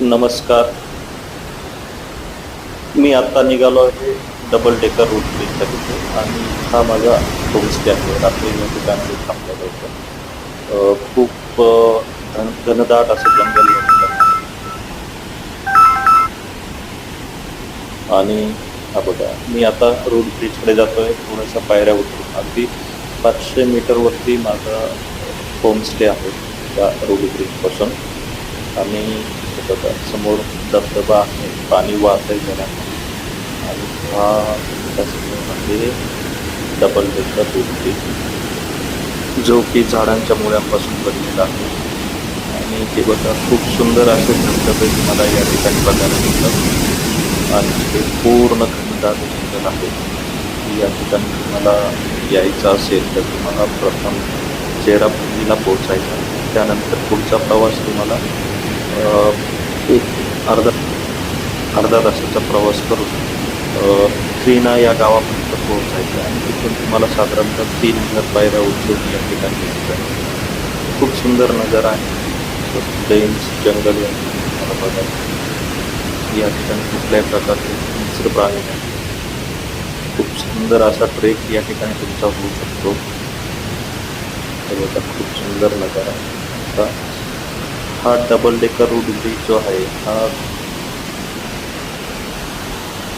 नमस्कार. मी आता निघालो आहे डबल डेकर रोड ट्रिपच्या तिथे आणि हा माझा होमस्टे आहे. रात्री या ठिकाणी थांबलेलो होतो. खूप घनदाट असं जंगल या ठिकाणी आणि हा बघा, मी आता रोड ब्रिजकडे जातोय. थोड्याशा पायऱ्या उतरून अगदी 500 मीटरवरती माझा होमस्टे आहे त्या रोड ब्रिजपासून. आणि हे बघा, समोर धबधबा आहे, पाणी वाहतंय जरा. आणि हा त्यासमोर आहे डबल डेकर रोड ब्रिज, जो की झाडांच्या मुळांपासून बनलेला आहे. आणि हे बघा, खूप सुंदर असे धबधबे तुम्हाला या ठिकाणी बघायला मिळतात. आणि हे पूर्ण घनदाट जंगल आहे. या ठिकाणी तुम्हाला यायचं असेल तर तुम्हाला प्रथम चेरापुंजीला पोहोचायचं आहे. त्यानंतर पुढचा प्रवास तुम्हाला एक अर्धा अर्धा तासाचा प्रवास करून क्रीना या गावापर्यंत पोहोचायचं आणि तिथून तुम्हाला साधारणतः 3000 पायऱ्या उचलून या ठिकाणी यायचं आहे. खूप सुंदर नजारा आहे. डेन्स जंगल या ठिकाणी तुम्हाला बघायला मिळेल. या ठिकाणी कुठल्याही प्रकारचे हिंस्र प्राणी नाही. खूप सुंदर असा ट्रेक या ठिकाणी तुमचा होऊ शकतो. हे बघा, खूप सुंदर नजारा आहे. आता हा डबल डेकर रोड ब्रिज जो आहे हा